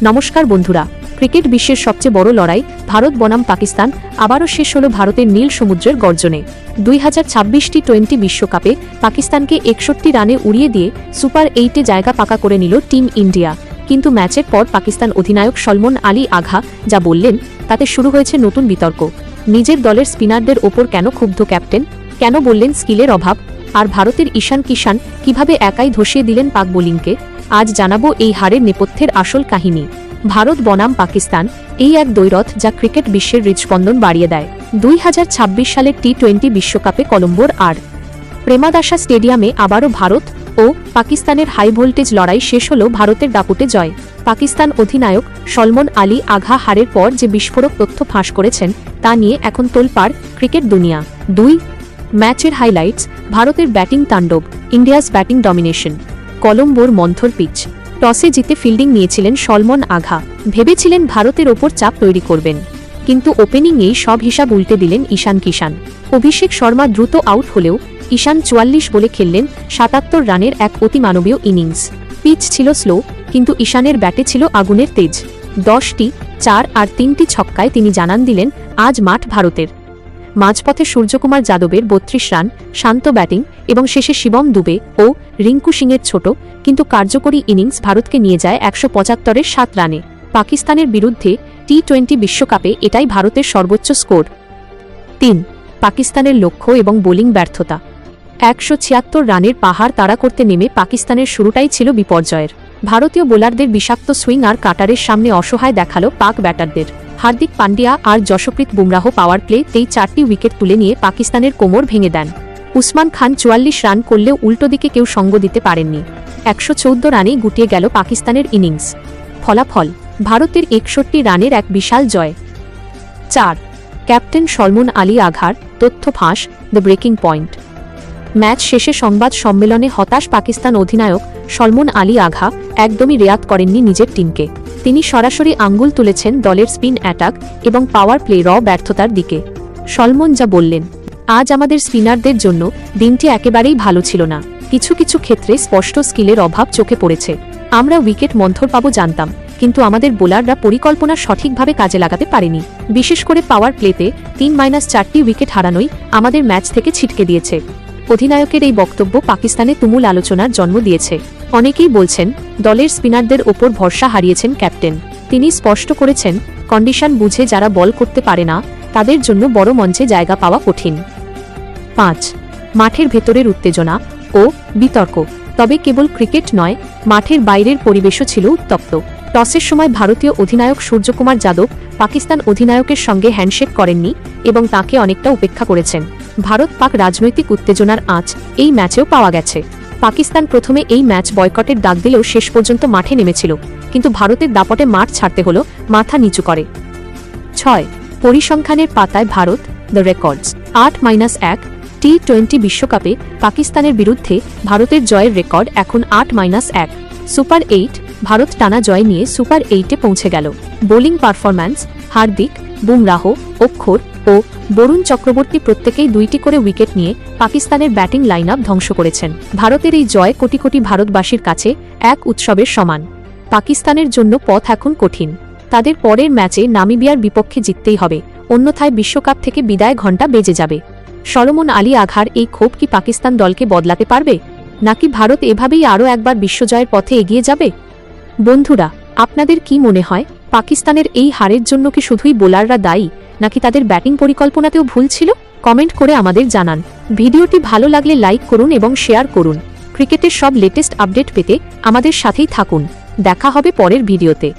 নমস্কার বন্ধুরা, ক্রিকেট বিশ্বের সবচেয়ে বড় লড়াই ভারত বনাম পাকিস্তান আবারও শেষ হল ভারতের নীল সমুদ্রের গর্জনে। 2026 টি20 বিশ্বকাপে পাকিস্তানকে 61 রানে উড়িয়ে দিয়ে সুপার 8-এ জায়গা পাকা করে নিল টিম ইন্ডিয়া। কিন্তু ম্যাচের পর পাকিস্তান অধিনায়ক সলমন আলী আঘা যা বললেন তাতে শুরু হয়েছে নতুন বিতর্ক। নিজের দলের স্পিনারদের ওপর কেন ক্ষুব্ধ ক্যাপ্টেন, কেন বললেন স্কিলের অভাব, আর ভারতের ঈশান কিষান কিভাবে একাই ধসিয়ে দিলেন পাক বোলিংকে। আজ জানাবো এই হারের নেপথ্যের আসল কাহিনী। ভারত বনাম পাকিস্তান, এই এক দ্বৈরথ যা ক্রিকেট বিশ্বের হৃদস্পন্দন বাড়িয়ে দেয়। 2026 সালের টি20 বিশ্বকাপে কলম্বোর আর প্রেমাদাসা স্টেডিয়ামে আবারও ভারত ও পাকিস্তানের হাই ভোল্টেজ লড়াই শেষ হল ভারতের দাপুটে জয়। পাকিস্তান অধিনায়ক সলমন আলী আঘা হারের পর যে বিস্ফোরক তথ্য ফাঁস করেছেন তা নিয়ে এখন তোলপাড় ক্রিকেট দুনিয়া। 2 ম্যাচের হাইলাইটস। ভারতের ব্যাটিং তাণ্ডব, ইন্ডিয়াস ব্যাটিং ডমিনেশন। কলম্বোর মন্থর পিচ, টসে জিতে ফিল্ডিং নিয়েছিলেন সলমন আঘা। ভেবেছিলেন ভারতের ওপর চাপ তৈরি করবেন, কিন্তু ওপেনিংয়েই সব হিসাব উল্টে দিলেন ঈশান কিষান। অভিষেক শর্মা দ্রুত আউট হলেও ঈশান 44 বলে খেললেন 77 রানের এক অতিমানবীয় ইনিংস। পিচ ছিল স্লো, কিন্তু ঈশানের ব্যাটে ছিল আগুনের তেজ। 10টি 4 আর 3টি ছক্কায় তিনি জানান দিলেন আজ মাঠ ভারতের। মাঝপথে সূর্যকুমার যাদবের 32 রান, শান্ত ব্যাটিং এবং শেষে শিবম দুবে ও রিঙ্কু সিংয়ের ছোট কিন্তু কার্যকরী ইনিংস ভারতকে নিয়ে যায় 175-এর 7 রানে। পাকিস্তানের বিরুদ্ধে টি20 বিশ্বকাপে এটাই ভারতের সর্বোচ্চ স্কোর। 3 পাকিস্তানের লক্ষ্য এবং বোলিং ব্যর্থতা। 176 রানের পাহাড় তাড়া করতে নেমে পাকিস্তানের শুরুটাই ছিল বিপর্যয়ের। ভারতীয় বোলারদের বিষাক্ত সুইং আর কাটারের সামনে অসহায় দেখালো পাক ব্যাটারদের। হার্দিক পান্ডিয়া আর যশপ্রীত বুমরাহ পাওয়ার প্লেতেই 4টি উইকেট তুলে নিয়ে পাকিস্তানের কোমর ভেঙে দেন। উসমান খান 44 রান করলেও উল্টো দিকে কেউ সঙ্গ দিতে পারেননি। 114 রানেই গুটিয়ে গেল পাকিস্তানের ইনিংস। ফলাফল ভারতের 61 রানের এক বিশাল জয়। 4 ক্যাপ্টেন সলমন আলী আঘার তথ্য ফাঁস, দ্য ব্রেকিং পয়েন্ট। ম্যাচ শেষে সংবাদ সম্মেলনে হতাশ পাকিস্তান অধিনায়ক সলমন আলী আঘা একদমই রেয়াত করেননি নিজের টিমকে। তিনি সরাসরি আঙ্গুল তুলেছেন দলের স্পিন অ্যাটাক এবং পাওয়ার প্লে ব্যর্থতার দিকে। সলমন যা বললেন, আজ আমাদের স্পিনারদের জন্য দিনটি একেবারেই ভালো ছিল না। কিছু কিছু ক্ষেত্রে স্পষ্ট স্কিলের অভাব চোখে পড়েছে। আমরা উইকেট মন্থর পাবো জানতাম, কিন্তু আমাদের বোলাররা পরিকল্পনা সঠিকভাবে কাজে লাগাতে পারেনি। বিশেষ করে পাওয়ার প্লেতে 3-4টি উইকেট হারানোই আমাদের ম্যাচ থেকে ছিটকে দিয়েছে। অধিনায়কের এই বক্তব্য পাকিস্তানে তুমুল আলোচনার জন্ম দিয়েছে। অনেকেই বলছেন দলের স্পিনারদের ওপর ভরসা হারিয়েছেন ক্যাপ্টেন। তিনি স্পষ্ট করেছেন কন্ডিশন বুঝে যারা বল করতে পারে না তাদের জন্য বড় মঞ্চে জায়গা পাওয়া কঠিন। 5 মাঠের ভেতরের উত্তেজনা ও বিতর্ক। তবে কেবল ক্রিকেট নয়, মাঠের বাইরের পরিবেশও ছিল উত্তপ্ত। টসের সময় ভারতীয় অধিনায়ক সূর্যকুমার যাদব পাকিস্তান অধিনায়কের সঙ্গে হ্যান্ডশেক করেননি এবং তাকে অনেকটা উপেক্ষা করেছেন। ভারত পাক রাজনৈতিক উত্তেজনার আঁচ এই ম্যাচেও পাওয়া গেছে। পাকিস্তান প্রথমে এই ম্যাচ বয়কটের ডাক দিলেও শেষ পর্যন্ত মাঠে নেমেছিল, কিন্তু ভারতের দাপটে মাঠ ছাড়তে হলো মাথা নিচু করে। 6 পরিসংখ্যানের পাতায় ভারত, দ্য রেকর্ডস। 8-1 টি20 বিশ্বকাপে পাকিস্তানের বিরুদ্ধে ভারতের জয়ের রেকর্ড এখন 8-1। সুপার 8 ভারত টানা জয় নিয়ে সুপার 8-এ পৌঁছে গেল। বোলিং পারফরম্যান্স, হার্দিক, বুমরাহ, অক্ষর ও বরুণ চক্রবর্তী প্রত্যেকেই 2টি করে উইকেট নিয়ে পাকিস্তানের ব্যাটিং লাইন আপ ধ্বংস করেছেন। ভারতের এই জয় কোটি কোটি ভারতবাসীর কাছে এক উৎসবের সমান। পাকিস্তানের জন্য পথ এখন কঠিন। তাদের পরের ম্যাচে নামিবিয়ার বিপক্ষে জিততেই হবে, অন্যথায় বিশ্বকাপ থেকে বিদায় ঘণ্টা বেজে যাবে। সলমন আলী আঘার এই ক্ষোভ কি পাকিস্তান দলকে বদলাতে পারবে, নাকি ভারত এভাবেই আরও একবার বিশ্বজয়ের পথে এগিয়ে যাবে? বন্ধুরা, আপনাদের কি মনে হয়, পাকিস্তানের এই হারের জন্য কি শুধুই বোলাররা দায়ী, নাকি তাদের ব্যাটিং পরিকল্পনাতেও ভুল ছিল? কমেন্ট করে আমাদের জানান। ভিডিওটি ভালো লাগলে লাইক করুন এবং শেয়ার করুন। ক্রিকেটের সব লেটেস্ট আপডেট পেতে আমাদের সাথেই থাকুন। দেখা হবে পরের ভিডিওতে।